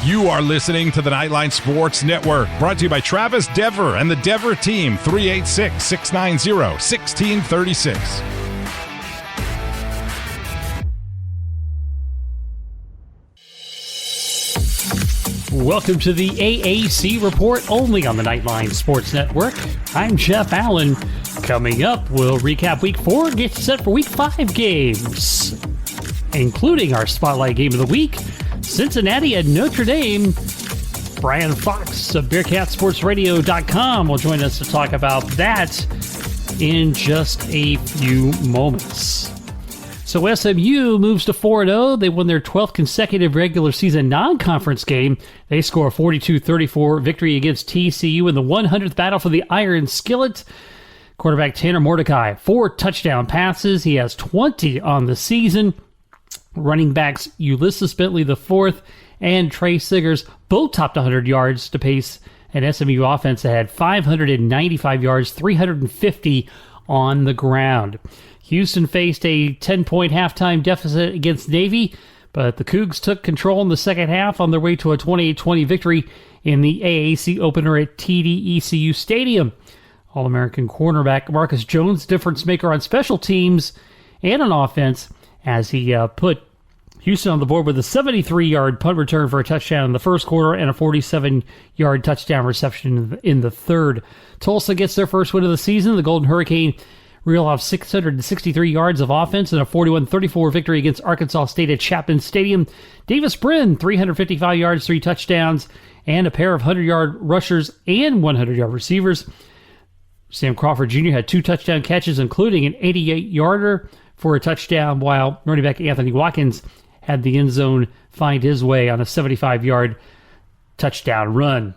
You are listening to the Nightline Sports Network, brought to you by Travis Dever and the Dever team, 386-690-1636. Welcome to the AAC Report, only on the Nightline Sports Network. I'm Jeff Allen. Coming up, we'll recap Week 4 and get set for Week 5 games, including our Spotlight Game of the Week, Cincinnati at Notre Dame. Brian Fox of BearCatSportsRadio.com will join us to talk about that in just a few moments. So SMU moves to 4-0. They won their 12th consecutive regular season non-conference game. They score a 42-34 victory against TCU in the 100th battle for the Iron Skillet. Quarterback Tanner Mordecai, 4 touchdown passes. He has 20 on the season. Running backs Ulysses Bentley IV and Trey Siggers both topped 100 yards to pace an SMU offense that had 595 yards, 350 on the ground. Houston faced a 10-point halftime deficit against Navy, but the Cougs took control in the second half on their way to a 28-20 victory in the AAC opener at TDECU Stadium. All-American cornerback Marcus Jones, difference maker on special teams and on offense, as he put Houston on the board with a 73-yard punt return for a touchdown in the first quarter and a 47-yard touchdown reception in the third. Tulsa gets their first win of the season. The Golden Hurricane reel off 663 yards of offense and a 41-34 victory against Arkansas State at Chapman Stadium. Davis Brin, 355 yards, 3 touchdowns, and a pair of 100-yard rushers and 100-yard receivers. Sam Crawford Jr. had 2 touchdown catches, including an 88-yarder for a touchdown, while running back Anthony Watkins had the end zone find his way on a 75-yard touchdown run.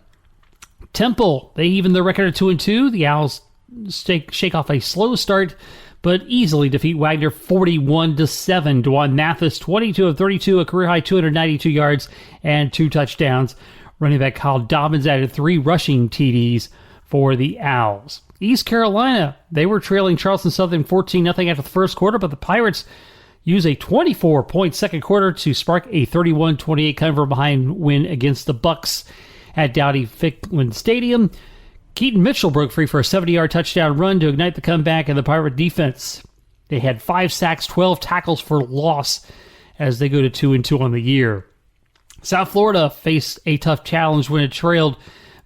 Temple, they even their record at 2-2. The Owls shake off a slow start, but easily defeat Wagner 41-7. Dwan Mathis, 22 of 32, a career-high 292 yards and 2 touchdowns. Running back Kyle Dobbins added 3 rushing TDs for the Owls. East Carolina, they were trailing Charleston Southern 14-0 after the first quarter, but the Pirates use a 24-point second quarter to spark a 31-28 cover-behind win against the Bucks at Dowdy-Ficklen Stadium. Keaton Mitchell broke free for a 70-yard touchdown run to ignite the comeback in the Pirate defense. They had 5 sacks, 12 tackles for loss as they go to 2-2 on the year. South Florida faced a tough challenge when it trailed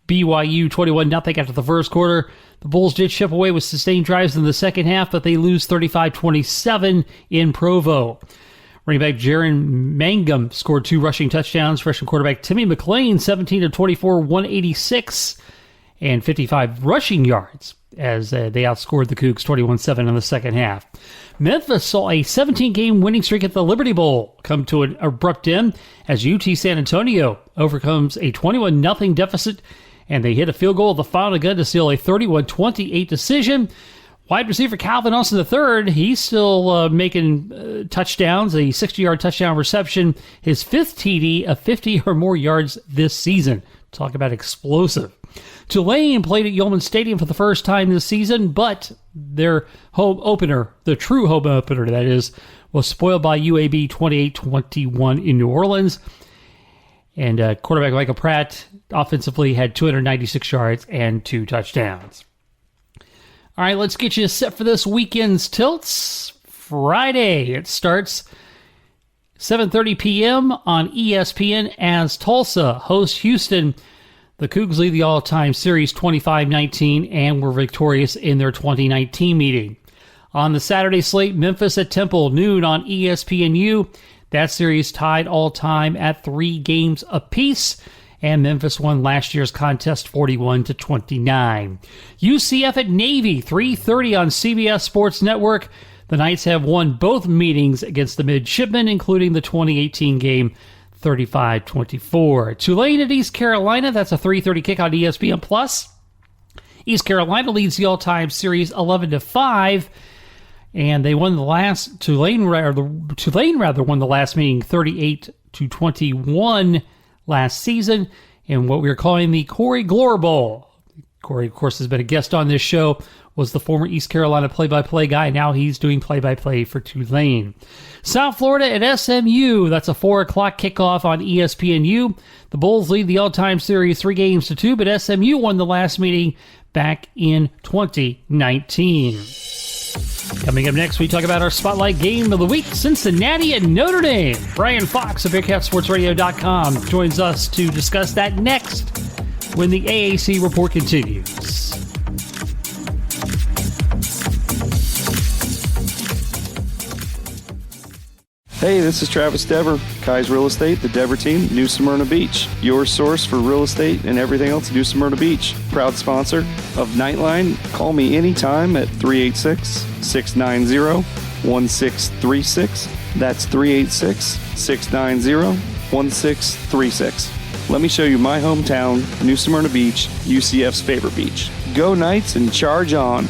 BYU 21-0 after the first quarter. The Bulls did chip away with sustained drives in the second half, but they lose 35-27 in Provo. Running back Jaron Mangum scored 2 rushing touchdowns. Freshman quarterback Timmy McClain, 17 of 24, 186 and 55 rushing yards as they outscored the Cougs 21-7 in the second half. Memphis saw a 17-game winning streak at the Liberty Bowl come to an abrupt end as UT San Antonio overcomes a 21-0 deficit, and they hit a field goal at the final gun to seal a 31-28 decision. Wide receiver Calvin Austin III, he's still making touchdowns, a 60-yard touchdown reception, his 5th TD of 50 or more yards this season. Talk about explosive. Tulane played at Yeoman Stadium for the first time this season, but their home opener, the true home opener that is, was spoiled by UAB 28-21 in New Orleans. And quarterback Michael Pratt offensively had 296 yards and 2 touchdowns. All right, let's get you set for this weekend's tilts. Friday, it starts 7:30 p.m. on ESPN as Tulsa hosts Houston. The Cougs lead the all-time series 25-19 and were victorious in their 2019 meeting. On the Saturday slate, Memphis at Temple, noon on ESPNU. That series tied all-time at 3 games apiece, and Memphis won last year's contest 41-29. UCF at Navy, 3:30 on CBS Sports Network. The Knights have won both meetings against the Midshipmen, including the 2018 game, 35-24. Tulane at East Carolina, that's a 3:30 kick on ESPN+. East Carolina leads the all-time series 11-5, and they won the last, Tulane won the last meeting 38-21 last season in what we are calling the Corey Glore Bowl. Corey, of course, has been a guest on this show, was the former East Carolina play-by-play guy. Now he's doing play-by-play for Tulane. South Florida at SMU. That's a 4 o'clock kickoff on ESPNU. The Bulls lead the all-time series 3-2, but SMU won the last meeting back in 2019. Coming up next, we talk about our Spotlight Game of the Week, Cincinnati and Notre Dame. Brian Fox of BearcatSportsRadio.com joins us to discuss that next when the AAC report continues. Hey, this is Travis Dever, Kai's Real Estate, the Dever team, New Smyrna Beach. Your source for real estate and everything else, New Smyrna Beach. Proud sponsor of Nightline. Call me anytime at 386-690-1636. That's 386-690-1636. Let me show you my hometown, New Smyrna Beach, UCF's favorite beach. Go Knights and charge on.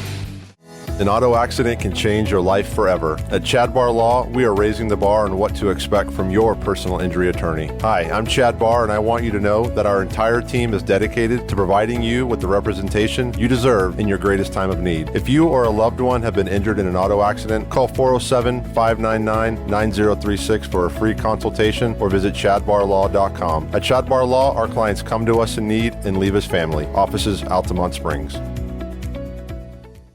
An auto accident can change your life forever. At Chad Barr Law, we are raising the bar on what to expect from your personal injury attorney. Hi, I'm Chad Barr, and I want you to know that our entire team is dedicated to providing you with the representation you deserve in your greatest time of need. If you or a loved one have been injured in an auto accident, call 407-599-9036 for a free consultation or visit chadbarlaw.com. At Chad Barr Law, our clients come to us in need and leave as family. Offices, Altamont Springs.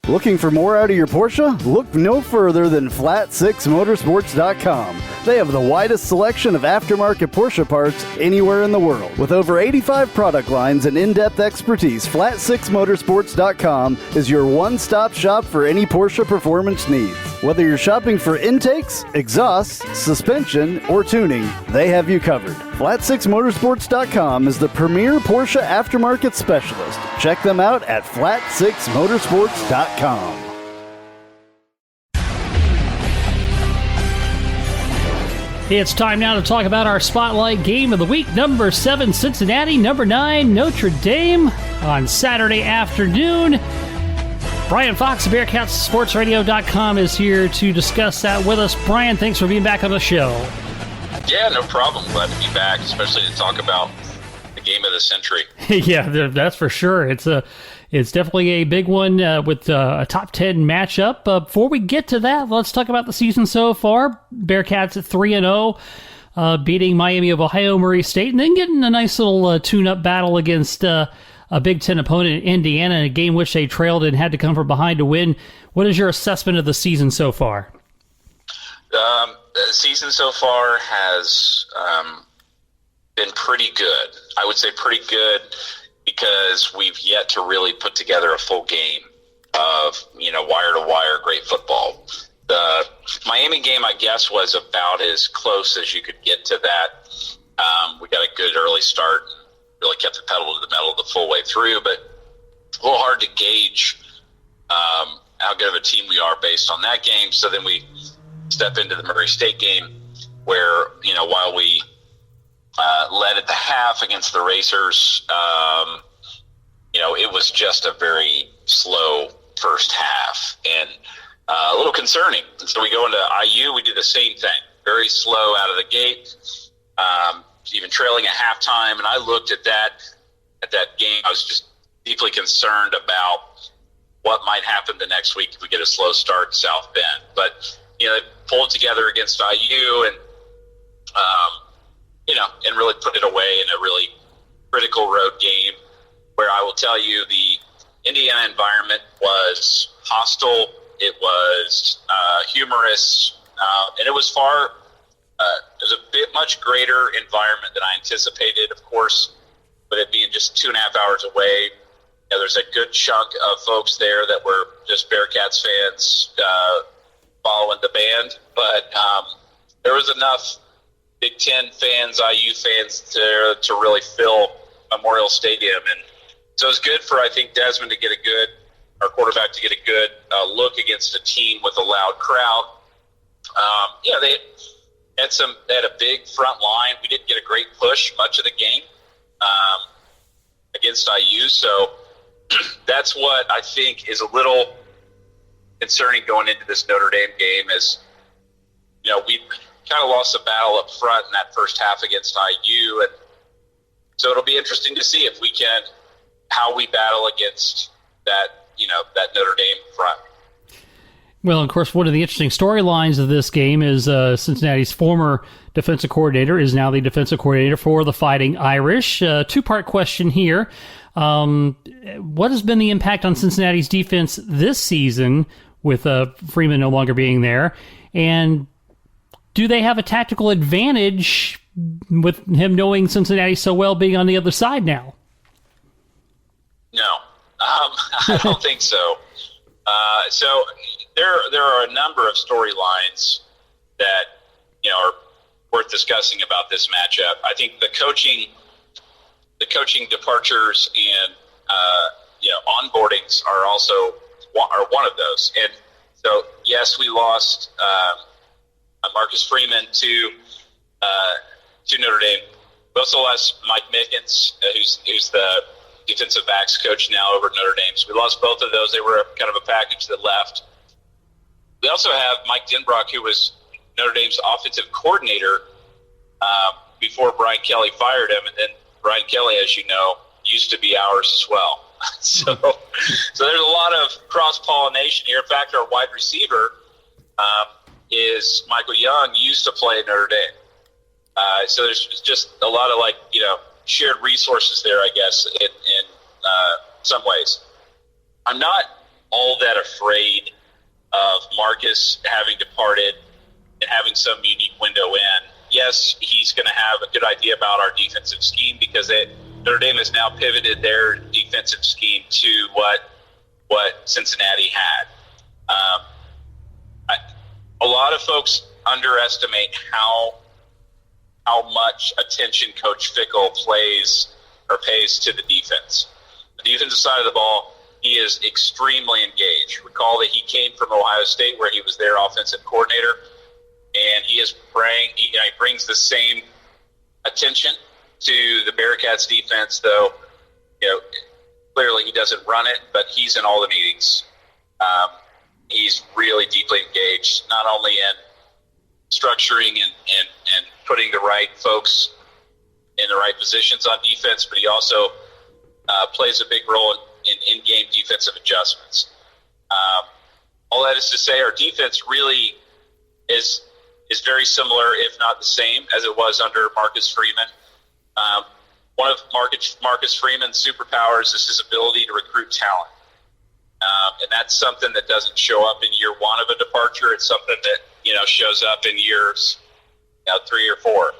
Looking for more out of your Porsche? Look no further than Flat6Motorsports.com. They have the widest selection of aftermarket Porsche parts anywhere in the world. With over 85 product lines and in-depth expertise, Flat6Motorsports.com is your one-stop shop for any Porsche performance needs. Whether you're shopping for intakes, exhausts, suspension, or tuning, they have you covered. Flat6Motorsports.com is the premier Porsche aftermarket specialist. Check them out at Flat6Motorsports.com. It's time now to talk about our Spotlight Game of the Week. Number 7, Cincinnati. Number 9, Notre Dame on Saturday afternoon. Brian Fox of BearcatSportsRadio.com is here to discuss that with us. Brian, thanks for being back on the show. Yeah, no problem. Glad to be back, especially to talk about the game of the century. Yeah, that's for sure. It's definitely a big one with a top 10 matchup. Before we get to that, let's talk about the season so far. Bearcats at 3-0, beating Miami of Ohio, Murray State, and then getting a nice little tune-up battle against a Big Ten opponent in Indiana in a game which they trailed and had to come from behind to win. What is your assessment of the season so far? The season so far has been pretty good. I would say pretty good because we've yet to really put together a full game of, wire-to-wire great football. The Miami game, I guess, was about as close as you could get to that. We got a good early start, really kept the pedal to the metal the full way through, but a little hard to gauge how good of a team we are based on that game. So then we step into the Murray State game where, while we led at the half against the Racers, it was just a very slow first half and a little concerning. And so we go into IU, we do the same thing, very slow out of the gate, even trailing at halftime. And I looked at that game. I was just deeply concerned about what might happen the next week if we get a slow start in South Bend. But, they pulled together against IU and really put it away in a really critical road game where I will tell you the Indiana environment was hostile. It was humorous, and it was a bit much greater environment than I anticipated. Of course, with it being just 2.5 hours away, there's a good chunk of folks there that were just Bearcats fans following the band, but there was enough Big Ten fans, IU fans to really fill Memorial Stadium. And so it was good for, I think, Desmond to get our quarterback to get a good look against a team with a loud crowd. They had a big front line. We didn't get a great push much of the game against IU. So that's what I think is a little concerning going into this Notre Dame game is, we kind of lost the battle up front in that first half against IU. And so it'll be interesting to see if we can how we battle against that Notre Dame front. Well, of course, one of the interesting storylines of this game is Cincinnati's former defensive coordinator is now the defensive coordinator for the Fighting Irish. Two-part question here. What has been the impact on Cincinnati's defense this season with Freeman no longer being there? And do they have a tactical advantage with him knowing Cincinnati so well being on the other side now? No, I don't think so. So there are a number of storylines that are worth discussing about this matchup. I think the coaching departures and onboardings are one of those. And so yes, we lost Marcus Freeman to Notre Dame. We also lost Mike Mickens, who's the defensive backs coach now over at Notre Dame. So we lost both of those. They were kind of a package that left. We also have Mike Denbrock, who was Notre Dame's offensive coordinator before Brian Kelly fired him. And then Brian Kelly, as you know, used to be ours as well. So there's a lot of cross-pollination here. In fact, our wide receiver is Michael Young, used to play at Notre Dame. So there's just a lot of shared resources there, I guess, in some ways. I'm not all that afraid of Marcus having departed and having some unique window in. Yes, he's going to have a good idea about our defensive scheme because Notre Dame has now pivoted their defensive scheme to what Cincinnati had. A lot of folks underestimate how much attention Coach Fickle pays to the defense. The defensive side of the ball, he is extremely engaged. Recall that he came from Ohio State, where he was their offensive coordinator, and he brings the same attention to the Bearcats defense, though clearly he doesn't run it, but he's in all the meetings. He's really deeply engaged, not only in structuring and putting the right folks in the right positions on defense, but he also plays a big role in in-game defensive adjustments. All that is to say, our defense really is very similar, if not the same, as it was under Marcus Freeman. One of Marcus Freeman's superpowers is his ability to recruit talent. And that's something that doesn't show up in year one of a departure. It's something that, shows up in years 3 or 4.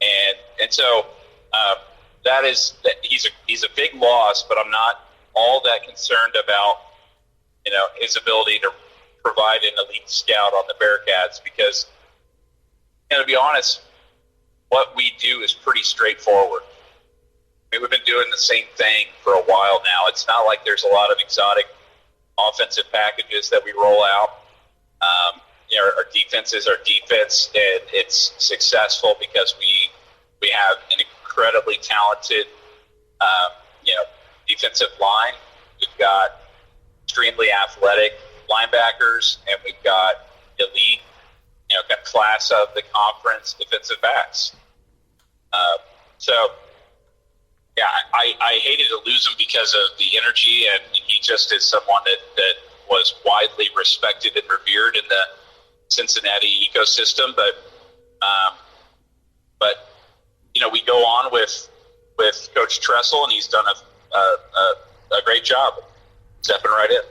And so he's a big loss, but I'm not all that concerned about, his ability to provide an elite scout on the Bearcats because, to be honest, what we do is pretty straightforward. We've been doing the same thing for a while now. It's not like there's a lot of exotic offensive packages that we roll out. Our defense is our defense, and it's successful because we have an incredibly talented, defensive line. We've got extremely athletic linebackers, and we've got elite, got class of the conference defensive backs. I hated to lose him because of the energy, and he just is someone that was widely respected and revered in the Cincinnati ecosystem. But we go on with Coach Tressel, and he's done a great job stepping right in.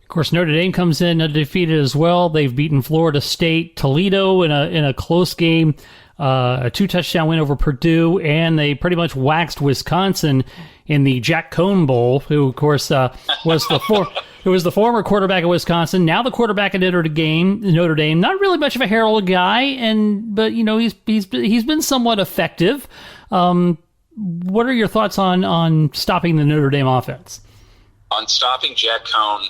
Of course, Notre Dame comes in undefeated as well. They've beaten Florida State, Toledo in a close game, a 2-touchdown win over Purdue, and they pretty much waxed Wisconsin in the Jack Cohn Bowl, who of course was the former quarterback of Wisconsin, now the quarterback at Notre Dame. Not really much of a heralded guy, but he's been somewhat effective. What are your thoughts on stopping the Notre Dame offense? On stopping Jack Cohn,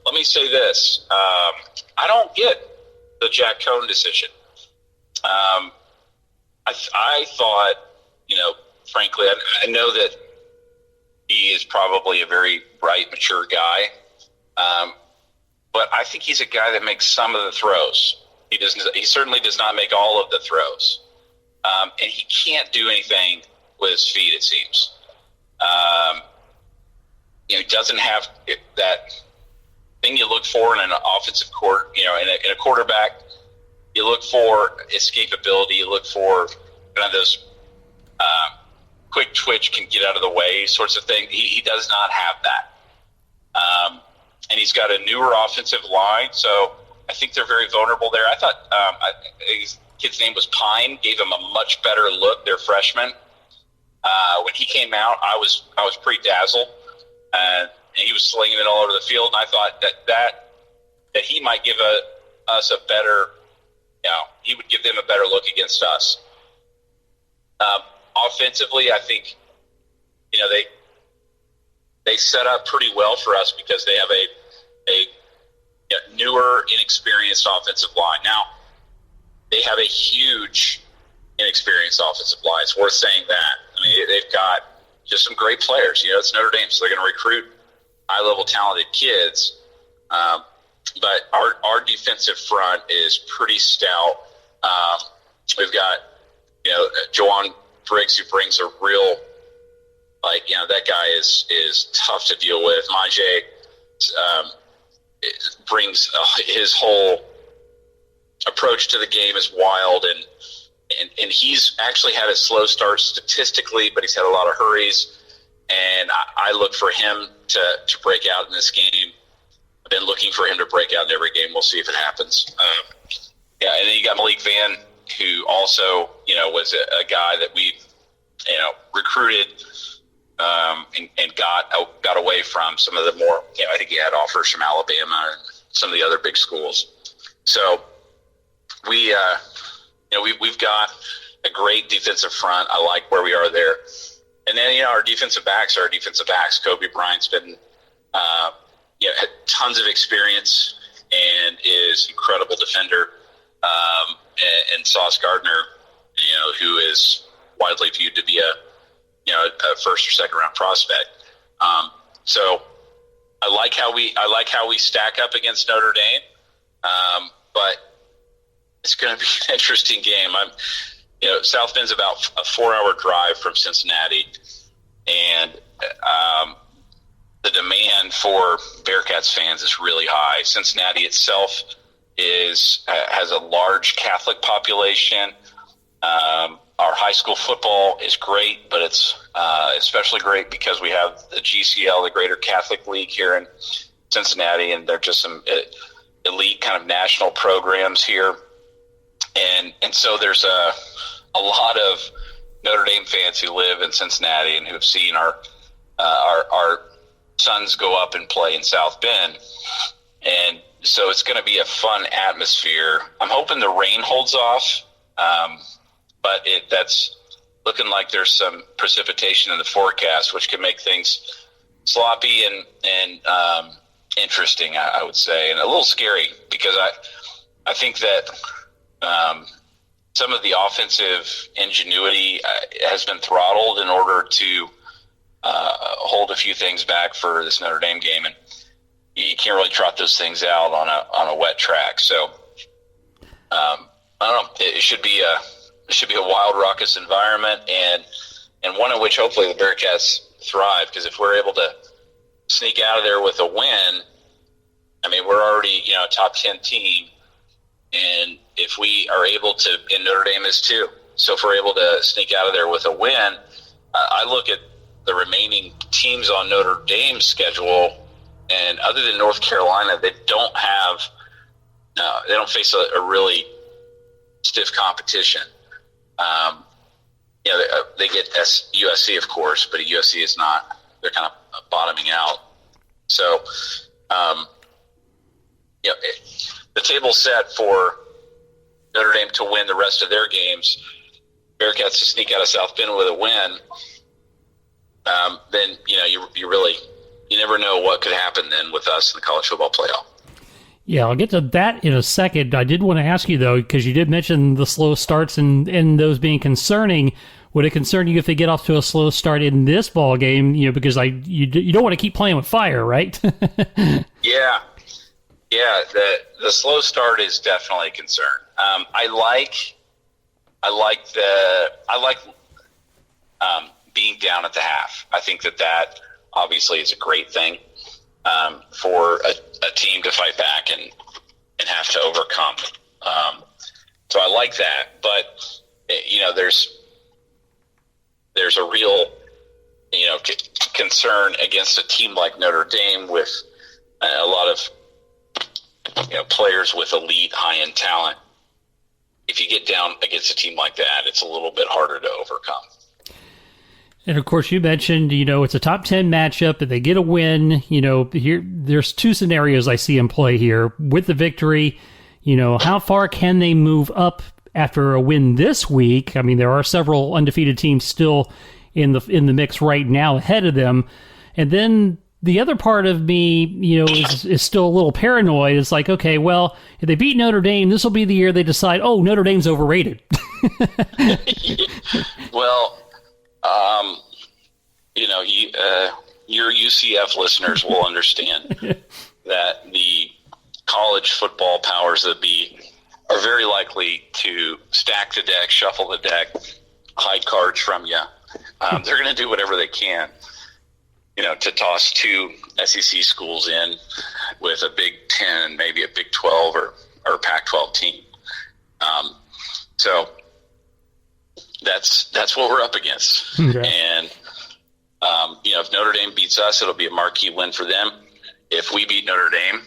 let me say this. I don't get the Jack Cohn decision. I thought, frankly, I know that he is probably a very bright, mature guy. But I think he's a guy that makes some of the throws. He certainly does not make all of the throws. And he can't do anything with his feet, it seems. He doesn't have that thing you look for in an offensive court. In a quarterback, you look for escapability. You look for kind of those quick twitch, can get out of the way sorts of thing. He does not have that. And he's got a newer offensive line, so I think they're very vulnerable there. I thought his kid's name was Pine, gave him a much better look, their freshman. When he came out, I was pretty dazzled. And he was slinging it all over the field, and I thought that he might give us a better, he would give them a better look against us. Offensively, I think, they set up pretty well for us because they have a newer, inexperienced offensive line. Now, they have a huge, inexperienced offensive line. It's worth saying that. I mean, they've got just some great players. It's Notre Dame, so they're going to recruit high-level talented kids. But our defensive front is pretty stout. We've got, Joanne Briggs, who brings a real, that guy is tough to deal with. Majay brings his whole approach to the game is wild, and he's actually had a slow start statistically, but he's had a lot of hurries. And I look for him to break out in this game. I've been looking for him to break out in every game. We'll see if it happens. And then you got Malik Van, who also, was a guy that we, recruited and got away from some of the more, I think he had offers from Alabama and some of the other big schools. So we've got a great defensive front. I like where we are there. And then, our defensive backs are our defensive backs. Kobe Bryant's been, had tons of experience and is an incredible defender. And Sauce Gardner, who is widely viewed to be a first or second round prospect. So I like how we stack up against Notre Dame. But it's going to be an interesting game. South Bend's about a 4-hour drive from Cincinnati, and the demand for Bearcats fans is really high. Cincinnati itself has a large Catholic population. Our high school football is great, but it's especially great because we have the GCL, the Greater Catholic League here in Cincinnati, and there are just some elite kind of national programs here. And so there's a lot of Notre Dame fans who live in Cincinnati and who have seen our sons go up and play in South Bend. And so it's going to be a fun atmosphere. I'm hoping the rain holds off, but that's looking like there's some precipitation in the forecast, which can make things sloppy and interesting, I would say, and a little scary because I think that some of the offensive ingenuity has been throttled in order to hold a few things back for this Notre Dame game, and you can't really trot those things out on a wet track. So I don't know. It should be a wild, raucous environment, and one in which hopefully the Bearcats thrive. Because if we're able to sneak out of there with a win, I mean, we're already a top 10 team. And if we are able to, and Notre Dame is too, so if we're able to sneak out of there with a win, I look at the remaining teams on Notre Dame's schedule, and other than North Carolina, they don't face a really stiff competition. They get USC, of course, but USC is not. They're kind of bottoming out. So, the table's set for Notre Dame to win the rest of their games, Bearcats to sneak out of South Bend with a win. Then you never know what could happen then with us in the college football playoff. Yeah, I'll get to that in a second. I did want to ask you, though, because you did mention the slow starts and those being concerning. Would it concern you if they get off to a slow start in this ball game? Because you don't want to keep playing with fire, right? Yeah. The slow start is definitely a concern. I like being down at the half. I think that obviously is a great thing for a team to fight back and have to overcome. So I like that, but there's a real concern against a team like Notre Dame with a lot of players with elite high-end talent. If you get down against a team like that, it's a little bit harder to overcome. And of course, you mentioned, it's a top 10 matchup. If they get a win, there's two scenarios I see in play here. With the victory, how far can they move up after a win this week? I mean, there are several undefeated teams still in the mix right now ahead of them. And then the other part of me, is still a little paranoid. It's like, okay, well, if they beat Notre Dame, this will be the year they decide, oh, Notre Dame's overrated. Well, your UCF listeners will understand that the college football powers that be are very likely to stack the deck, shuffle the deck, hide cards from you. They're going to do whatever they can, to toss two SEC schools in with a Big Ten, maybe a Big 12 or Pac-12 team. So that's what we're up against. Okay. And, if Notre Dame beats us, it'll be a marquee win for them. If we beat Notre Dame,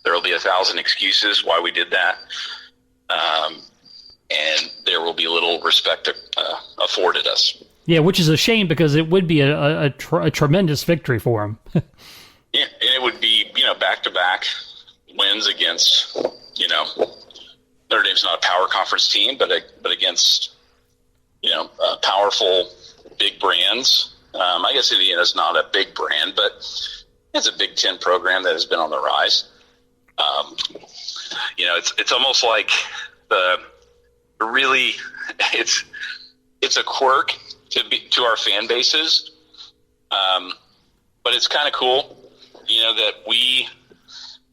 there will be 1,000 excuses why we did that. And there will be little respect afforded us. Yeah, which is a shame because it would be a tremendous victory for them. Yeah, and it would be, back-to-back wins against, Notre Dame's not a power conference team, but against, powerful big brands. I guess Indiana's not a big brand, but it's a Big Ten program that has been on the rise. It's almost like it's a quirk to our fan bases, but it's kind of cool, that we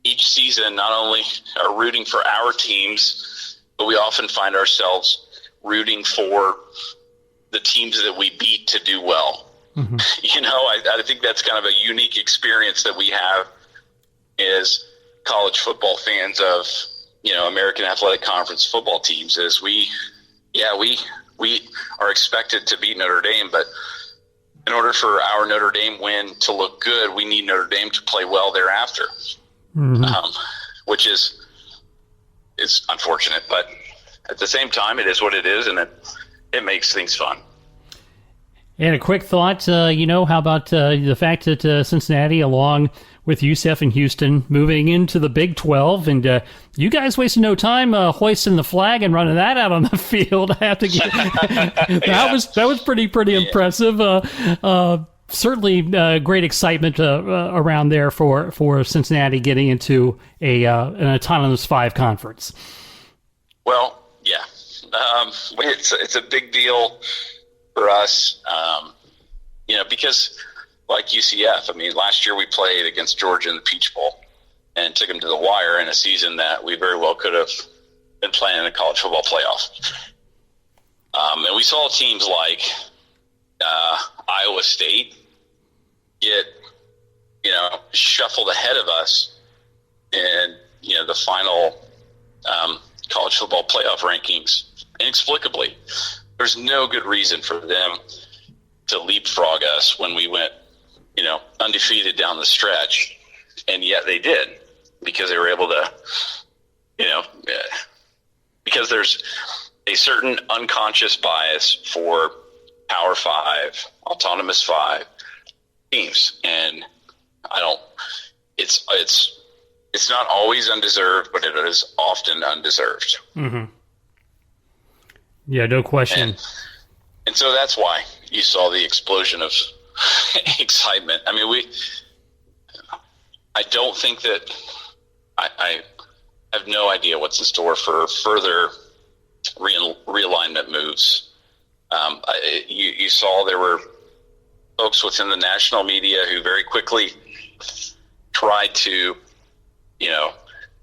each season not only are rooting for our teams, but we often find ourselves rooting for the teams that we beat to do well. Mm-hmm. I think that's kind of a unique experience that we have as college football fans of, American Athletic Conference football teams. Is we are expected to beat Notre Dame, but in order for our Notre Dame win to look good, we need Notre Dame to play well thereafter. Mm-hmm. Which is unfortunate, but at the same time, it is what it is, and it makes things fun. And a quick thought, how about the fact that Cincinnati, along with UCF and Houston, moving into the Big 12, and you guys wasted no time hoisting the flag and running that out on the field. I have to get that was pretty impressive. Certainly great excitement around there for Cincinnati getting into an autonomous 5 conference. Well, yeah, it's a big deal for us, because like UCF, last year we played against Georgia in the Peach Bowl and took them to the wire in a season that we very well could have been playing in a college football playoff. And we saw teams like Iowa State get, shuffled ahead of us in, the final college football playoff rankings inexplicably. There's no good reason for them to leapfrog us when we went, undefeated down the stretch, and yet they did, because they were able to, because there's a certain unconscious bias for Power 5, Autonomous 5 teams, and it's not always undeserved, but it is often undeserved. Mm-hmm. Yeah, no question. And so that's why you saw the explosion of excitement. I don't think that I have no idea what's in store for further realignment moves. You saw there were folks within the national media who very quickly tried to,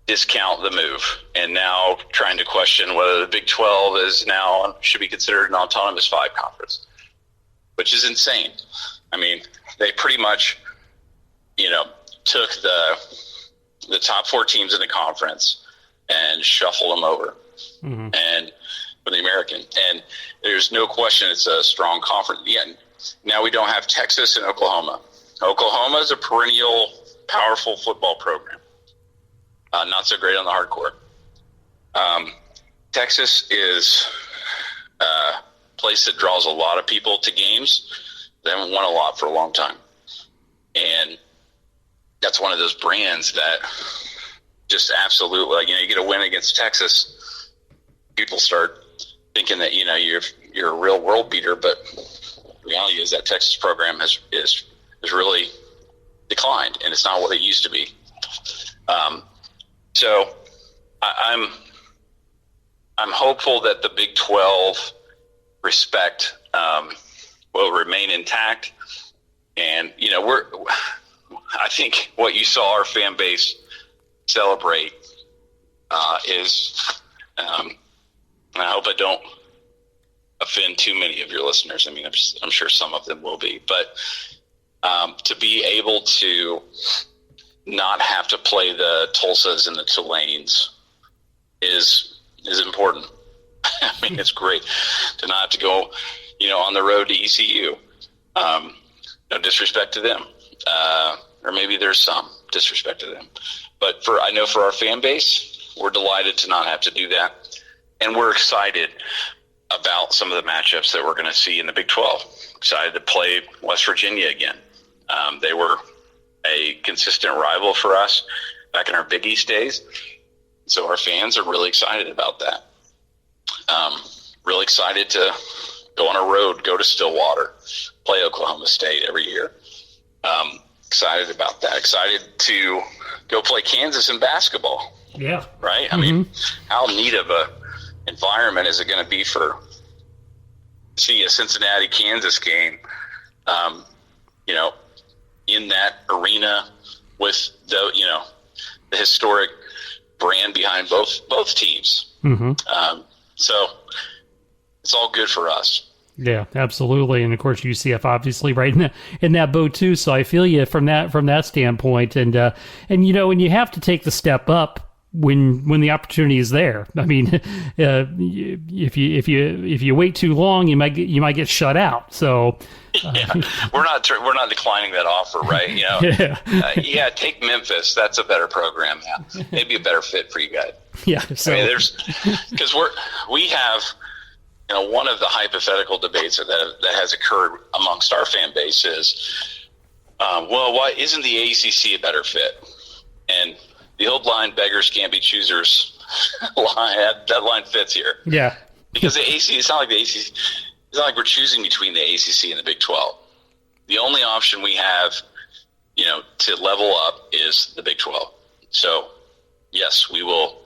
discount the move, and now trying to question whether the Big 12 should be considered an autonomous 5 conference. which is insane. I mean, they pretty much, took the top 4 teams in the conference and shuffled them over, and for the American. And there's no question it's a strong conference. Yeah, now we don't have Texas and Oklahoma. Oklahoma is a perennial, powerful football program. Not so great on the hard court. Texas is a place that draws a lot of people to games. They haven't won a lot for a long time. And that's one of those brands that just absolutely, you get a win against Texas, people start thinking that, you're a real world beater, but the reality is that Texas program has really declined, and it's not what it used to be. So I'm hopeful that the Big 12 respect will remain intact. And, I think what you saw our fan base celebrate is, and I hope I don't offend too many of your listeners. I mean, I'm sure some of them will be, but to be able to not have to play the Tulsas and the Tulanes is important. I mean, it's great to not have to go, on the road to ECU. No disrespect to them, or maybe there's some disrespect to them, but I know for our fan base, we're delighted to not have to do that, and we're excited about some of the matchups that we're going to see in the Big 12. Excited to play West Virginia again. They were a consistent rival for us back in our Big East days, so our fans are really excited about that. Really excited to go on a road, go to Stillwater, play Oklahoma State every year. Excited about that. Excited to go play Kansas in basketball. Yeah. Right? I mean, how neat of a environment is it going to be for see a Cincinnati Kansas game, in that arena with the historic brand behind both teams. So it's all good for us. Yeah, absolutely. And of course, UCF obviously right in that boat too. So I feel you from that standpoint. And you have to take the step up when the opportunity is there. I mean, if you wait too long, you might get shut out. So we're not declining that offer, right? Take Memphis. That's a better program. Yeah, maybe a better fit for you guys. Yeah. So I mean, because we have. One of the hypothetical debates that has occurred amongst our fan base is, why isn't the AAC a better fit? And the old line, beggars can't be choosers line, that line fits here. Yeah. Because the AAC, it's not like it's not like we're choosing between the ACC and the Big 12. The only option we have, to level up is the Big 12. So, yes, we will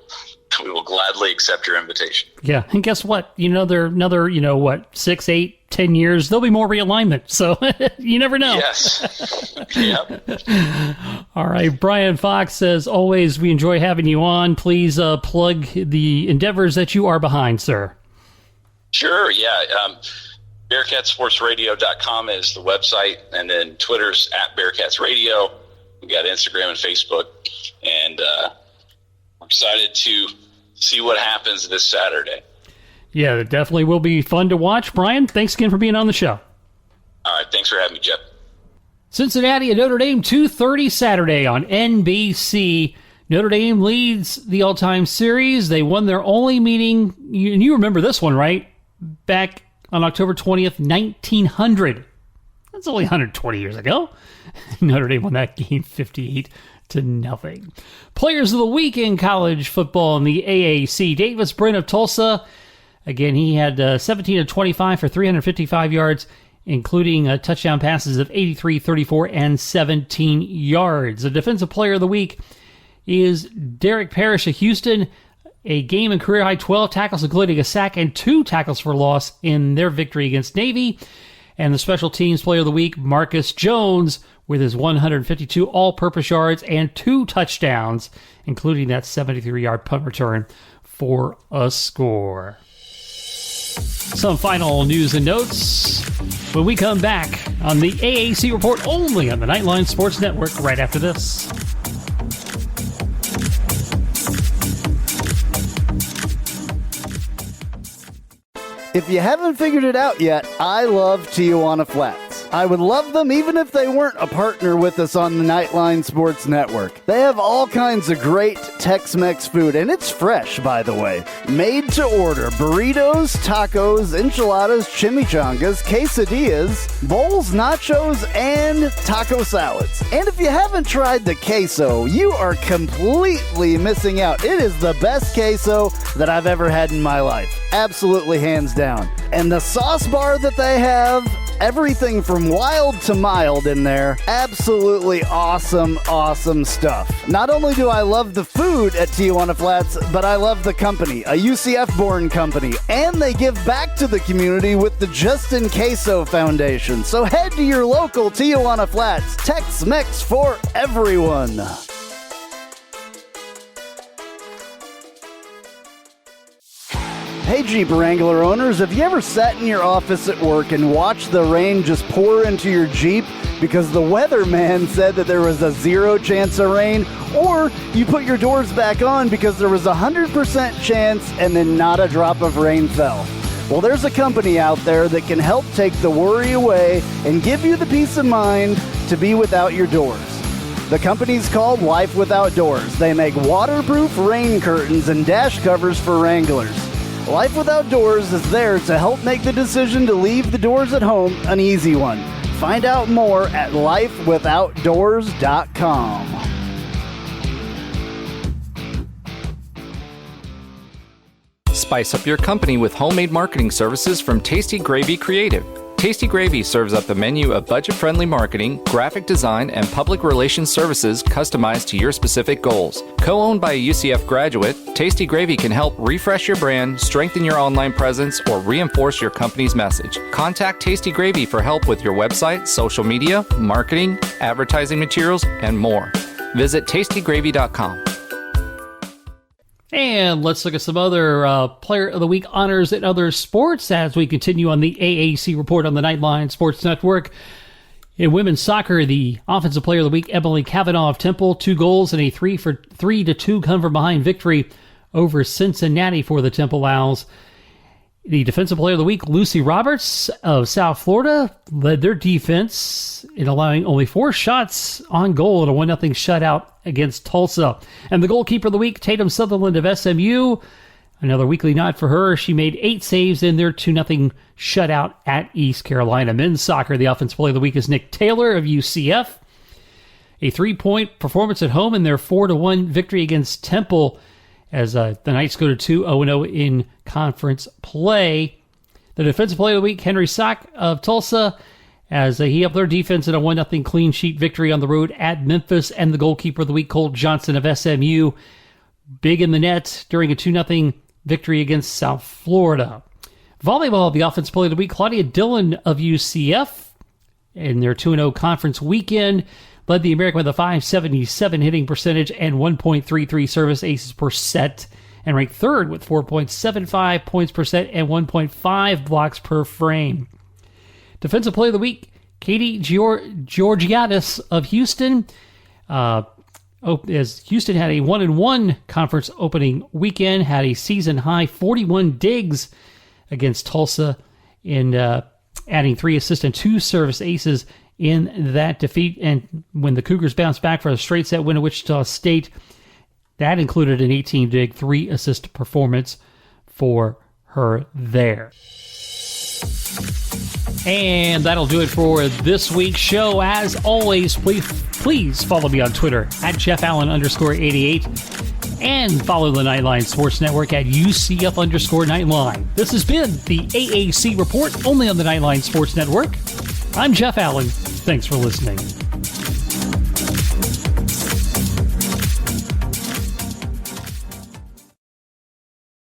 gladly accept your invitation. Yeah, and guess what? Another 6, 8, 10 years, there'll be more realignment. So you never know. Yes. Yep. All right. Brian Fox says, always, we enjoy having you on. Please plug the endeavors that you are behind, sir. Sure. Yeah. BearcatsSportsRadio.com is the website, and then Twitter's @BearcatsRadio. We got Instagram and Facebook, and I'm excited to see what happens this Saturday. Yeah, it definitely will be fun to watch. Brian, thanks again for being on the show. All right, thanks for having me, Jeff. Cincinnati and Notre Dame, 2:30 Saturday on NBC. Notre Dame leads the all-time series. They won their only meeting, and you remember this one, right? Back on October 20th, 1900. That's only 120 years ago. Notre Dame won that game 58-0. Players of the week in college football in the AAC. Davis Brin of Tulsa. Again, he had 17 of 25 for 355 yards, including touchdown passes of 83, 34, and 17 yards. The defensive player of the week is Derek Parrish of Houston. A game and career-high 12 tackles, including a sack and 2 tackles for loss in their victory against Navy. And the special teams player of the week, Marcus Jones, with his 152 all-purpose yards and 2 touchdowns, including that 73-yard punt return for a score. Some final news and notes. when we come back on the AAC Report only on the Nightline Sports Network right after this. If you haven't figured it out yet, I love Tijuana Flats. I would love them even if they weren't a partner with us on the Nightline Sports Network. They have all kinds of great Tex-Mex food, and it's fresh, by the way. Made to order burritos, tacos, enchiladas, chimichangas, quesadillas, bowls, nachos, and taco salads. And if you haven't tried the queso, you are completely missing out. It is the best queso that I've ever had in my life. Absolutely hands down. And the sauce bar that they have, everything from wild to mild in there. Absolutely awesome, awesome stuff. Not only do I love the food at Tijuana Flats, but I love the company, a UCF-born company. And they give back to the community with the Justin Queso Foundation. So head to your local Tijuana Flats. Tex-Mex for everyone. Hey Jeep Wrangler owners, have you ever sat in your office at work and watched the rain just pour into your Jeep because the weatherman said that there was a 0 chance of rain? Or you put your doors back on because there was a 100% chance and then not a drop of rain fell? Well, there's a company out there that can help take the worry away and give you the peace of mind to be without your doors. The company's called Life Without Doors. They make waterproof rain curtains and dash covers for Wranglers. Life Without Doors is there to help make the decision to leave the doors at home an easy one. Find out more at lifewithoutdoors.com. Spice up your company with homemade marketing services from Tasty Gravy Creative. Tasty Gravy serves up a menu of budget-friendly marketing, graphic design, and public relations services customized to your specific goals. Co-owned by a UCF graduate, Tasty Gravy can help refresh your brand, strengthen your online presence, or reinforce your company's message. Contact Tasty Gravy for help with your website, social media, marketing, advertising materials, and more. Visit tastygravy.com. And let's look at some other Player of the Week honors in other sports as we continue on the AAC Report on the Nightline Sports Network. In women's soccer, the Offensive Player of the Week, Emily Cavanaugh of Temple, 2 goals and a 3-2 come-from-behind victory over Cincinnati for the Temple Owls. The Defensive Player of the Week, Lucy Roberts of South Florida, led their defense in allowing only 4 shots on goal in a 1-0 shutout against Tulsa. And the Goalkeeper of the Week, Tatum Sutherland of SMU, another weekly nod for her. She made 8 saves in their 2-0 shutout at East Carolina. Men's soccer, the Offensive Player of the Week is Nick Taylor of UCF. A 3-point performance at home in their 4-1 victory against Temple as the Knights go to 2-0 in conference play. The Defensive Player of the Week, Henry Sock of Tulsa, as he helped their defense in a 1-0 clean sheet victory on the road at Memphis. And the Goalkeeper of the Week, Colt Johnson of SMU, big in the net during a 2-0 victory against South Florida. Volleyball, the Offensive Player of the Week, Claudia Dillon of UCF, in their 2-0 conference weekend, led the American with a .577 hitting percentage and 1.33 service aces per set, and ranked third with 4.75 points per set and 1.5 blocks per frame. Defensive Player of the Week, Katie Georgiadis of Houston, as Houston had a 1-1 conference opening weekend, had a season-high 41 digs against Tulsa in adding 3 assists and 2 service aces in that defeat. And when the Cougars bounced back for a straight set win at Wichita State, that included an 18-dig, 3-assist performance for her there. And that'll do it for this week's show. As always, please follow me on Twitter at JeffAllen_88 and follow the Nightline Sports Network at UCF_Nightline. This has been the AAC Report, only on the Nightline Sports Network. I'm Jeff Allen. Thanks for listening.